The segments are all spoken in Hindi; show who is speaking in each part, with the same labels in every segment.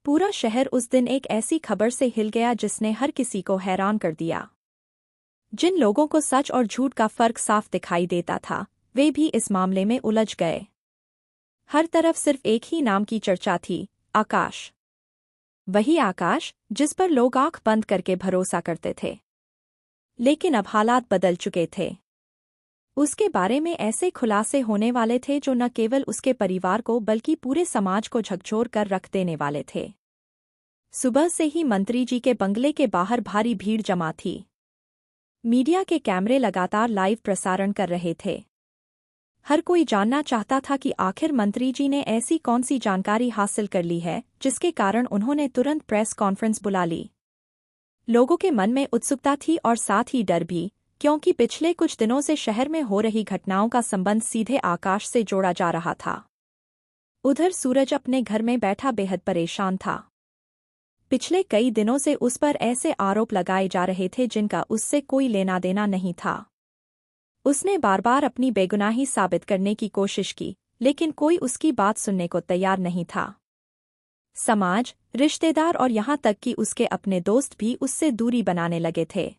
Speaker 1: पूरा शहर उस दिन एक ऐसी खबर से हिल गया जिसने हर किसी को हैरान कर दिया। जिन लोगों को सच और झूठ का फर्क साफ दिखाई देता था, वे भी इस मामले में उलझ गए। हर तरफ सिर्फ एक ही नाम की चर्चा थी, आकाश। वही आकाश जिस पर लोग आंख बंद करके भरोसा करते थे। लेकिन अब हालात बदल चुके थे। उसके बारे में ऐसे खुलासे होने वाले थे जो न केवल उसके परिवार को बल्कि पूरे समाज को झकझोर कर रख देने वाले थे। सुबह से ही मंत्री जी के बंगले के बाहर भारी भीड़ जमा थी। मीडिया के कैमरे लगातार लाइव प्रसारण कर रहे थे। हर कोई जानना चाहता था कि आखिर मंत्री जी ने ऐसी कौन सी जानकारी हासिल कर ली है जिसके कारण उन्होंने तुरंत प्रेस कॉन्फ्रेंस बुला ली। लोगों के मन में उत्सुकता थी और साथ ही डर भी, क्योंकि पिछले कुछ दिनों से शहर में हो रही घटनाओं का संबंध सीधे आकाश से जोड़ा जा रहा था। उधर सूरज अपने घर में बैठा बेहद परेशान था। पिछले कई दिनों से उस पर ऐसे आरोप लगाए जा रहे थे जिनका उससे कोई लेना देना नहीं था। उसने बार बार अपनी बेगुनाही साबित करने की कोशिश की, लेकिन कोई उसकी बात सुनने को तैयार नहीं था। समाज, रिश्तेदार और यहाँ तक कि उसके अपने दोस्त भी उससे दूरी बनाने लगे थे।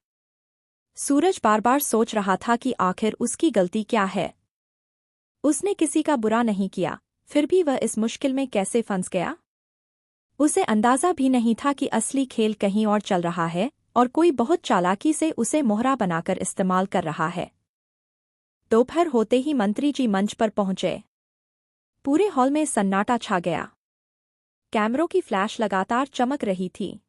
Speaker 1: सूरज बार बार सोच रहा था कि आखिर उसकी गलती क्या है। उसने किसी का बुरा नहीं किया, फिर भी वह इस मुश्किल में कैसे फंस गया। उसे अंदाजा भी नहीं था कि असली खेल कहीं और चल रहा है और कोई बहुत चालाकी से उसे मोहरा बनाकर इस्तेमाल कर रहा है। दोपहर होते ही मंत्री जी मंच पर पहुंचे। पूरे हॉल में सन्नाटा छा गया। कैमरों की फ्लैश लगातार चमक रही थी।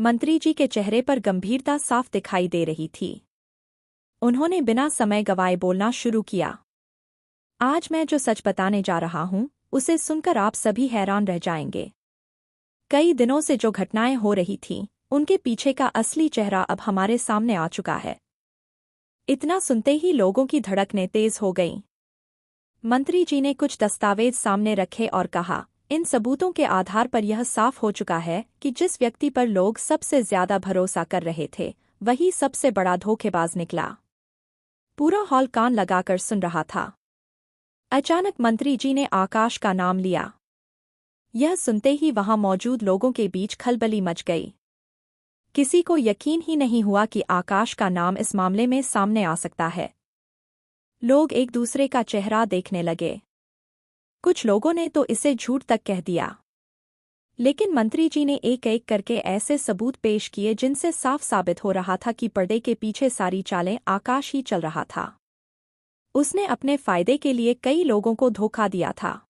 Speaker 1: मंत्री जी के चेहरे पर गंभीरता साफ दिखाई दे रही थी। उन्होंने बिना समय गवाए बोलना शुरू किया। आज मैं जो सच बताने जा रहा हूं, उसे सुनकर आप सभी हैरान रह जाएंगे। कई दिनों से जो घटनाएं हो रही थीं, उनके पीछे का असली चेहरा अब हमारे सामने आ चुका है। इतना सुनते ही लोगों की धड़कनें तेज हो गईं। मंत्री जी ने कुछ दस्तावेज सामने रखे और कहा, इन सबूतों के आधार पर यह साफ हो चुका है कि जिस व्यक्ति पर लोग सबसे ज्यादा भरोसा कर रहे थे, वही सबसे बड़ा धोखेबाज निकला। पूरा हॉल कान लगाकर सुन रहा था। अचानक मंत्री जी ने आकाश का नाम लिया। यह सुनते ही वहां मौजूद लोगों के बीच खलबली मच गई। किसी को यकीन ही नहीं हुआ कि आकाश का नाम इस मामले में सामने आ सकता है। लोग एक दूसरे का चेहरा देखने लगे। कुछ लोगों ने तो इसे झूठ तक कह दिया। लेकिन मंत्री जी ने एक एक करके ऐसे सबूत पेश किए जिनसे साफ साबित हो रहा था कि पर्दे के पीछे सारी चालें आकाश ही चल रहा था। उसने अपने फायदे के लिए कई लोगों को धोखा दिया था।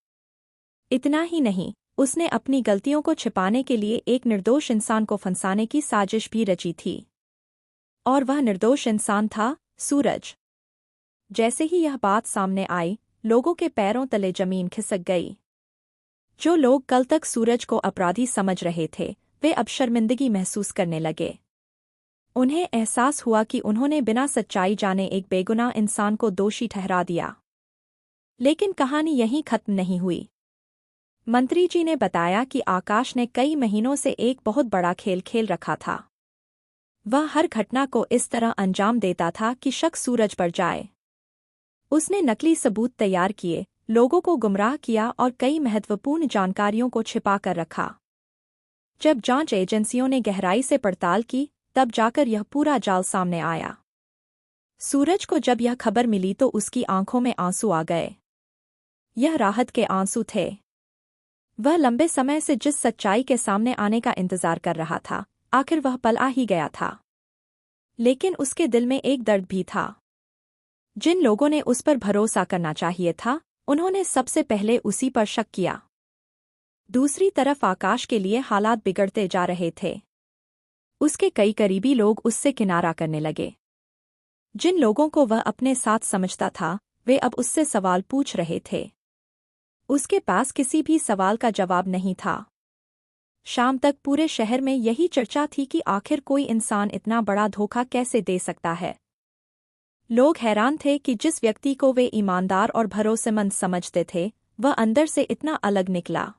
Speaker 1: इतना ही नहीं, उसने अपनी गलतियों को छिपाने के लिए एक निर्दोष इंसान को फंसाने की साजिश भी रची थी। और वह निर्दोष इंसान था सूरज। जैसे ही यह बात सामने आई, लोगों के पैरों तले जमीन खिसक गई। जो लोग कल तक सूरज को अपराधी समझ रहे थे, वे अब शर्मिंदगी महसूस करने लगे। उन्हें एहसास हुआ कि उन्होंने बिना सच्चाई जाने एक बेगुनाह इंसान को दोषी ठहरा दिया। लेकिन कहानी यहीं खत्म नहीं हुई। मंत्री जी ने बताया कि आकाश ने कई महीनों से एक बहुत बड़ा खेल खेल रखा था। वह हर घटना को इस तरह अंजाम देता था कि शक सूरज पर जाए। उसने नकली सबूत तैयार किए, लोगों को गुमराह किया और कई महत्वपूर्ण जानकारियों को छिपा कर रखा। जब जांच एजेंसियों ने गहराई से पड़ताल की, तब जाकर यह पूरा जाल सामने आया। सूरज को जब यह खबर मिली तो उसकी आंखों में आंसू आ गए। यह राहत के आंसू थे। वह लंबे समय से जिस सच्चाई के सामने आने का इंतजार कर रहा था, आखिर वह पल आ ही गया था। लेकिन उसके दिल में एक दर्द भी था। जिन लोगों ने उस पर भरोसा करना चाहिए था, उन्होंने सबसे पहले उसी पर शक किया। दूसरी तरफ आकाश के लिए हालात बिगड़ते जा रहे थे। उसके कई करीबी लोग उससे किनारा करने लगे। जिन लोगों को वह अपने साथ समझता था, वे अब उससे सवाल पूछ रहे थे। उसके पास किसी भी सवाल का जवाब नहीं था। शाम तक पूरे शहर में यही चर्चा थी कि आखिर कोई इंसान इतना बड़ा धोखा कैसे दे सकता है। लोग हैरान थे कि जिस व्यक्ति को वे ईमानदार और भरोसेमंद समझते थे, वह अंदर से इतना अलग निकला।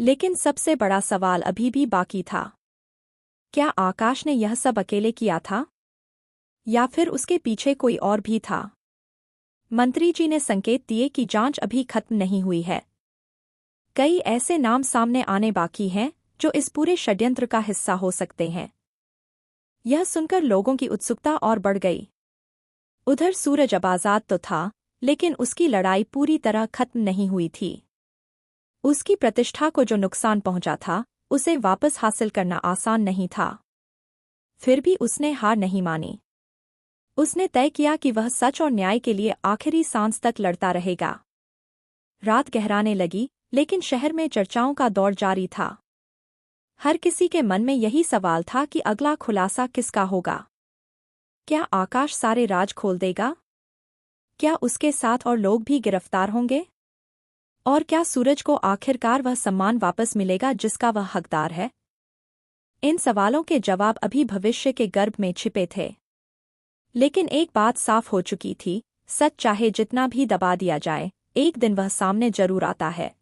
Speaker 1: लेकिन सबसे बड़ा सवाल अभी भी बाकी था। क्या आकाश ने यह सब अकेले किया था? या फिर उसके पीछे कोई और भी था? मंत्री जी ने संकेत दिए कि जांच अभी खत्म नहीं हुई है। कई ऐसे नाम सामने आने बाकी हैं जो इस पूरे षड्यंत्र का हिस्सा हो सकते हैं। यह सुनकर लोगों की उत्सुकता और बढ़ गई। उधर सूरज अब आजाद तो था, लेकिन उसकी लड़ाई पूरी तरह खत्म नहीं हुई थी। उसकी प्रतिष्ठा को जो नुकसान पहुंचा था, उसे वापस हासिल करना आसान नहीं था। फिर भी उसने हार नहीं मानी। उसने तय किया कि वह सच और न्याय के लिए आखिरी सांस तक लड़ता रहेगा। रात गहराने लगी, लेकिन शहर में चर्चाओं का दौर जारी था। हर किसी के मन में यही सवाल था कि अगला खुलासा किसका होगा। क्या आकाश सारे राज खोल देगा? क्या उसके साथ और लोग भी गिरफ्तार होंगे? और क्या सूरज को आखिरकार वह सम्मान वापस मिलेगा जिसका वह हकदार है? इन सवालों के जवाब अभी भविष्य के गर्भ में छिपे थे। लेकिन एक बात साफ हो चुकी थी, सच चाहे जितना भी दबा दिया जाए, एक दिन वह सामने जरूर आता है।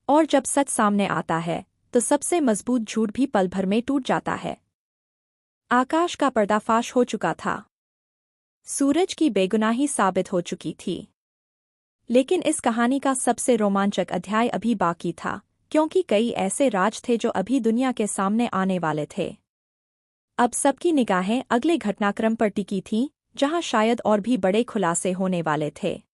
Speaker 1: और जब सच सामने आता है, तो सबसे मजबूत झूठ भी पल भर में टूट जाता है। आकाश का पर्दाफाश हो चुका था। सूरज की बेगुनाही साबित हो चुकी थी। लेकिन इस कहानी का सबसे रोमांचक अध्याय अभी बाकी था, क्योंकि कई ऐसे राज थे जो अभी दुनिया के सामने आने वाले थे। अब सबकी निगाहें अगले घटनाक्रम पर टिकी थीं, जहां शायद और भी बड़े खुलासे होने वाले थे।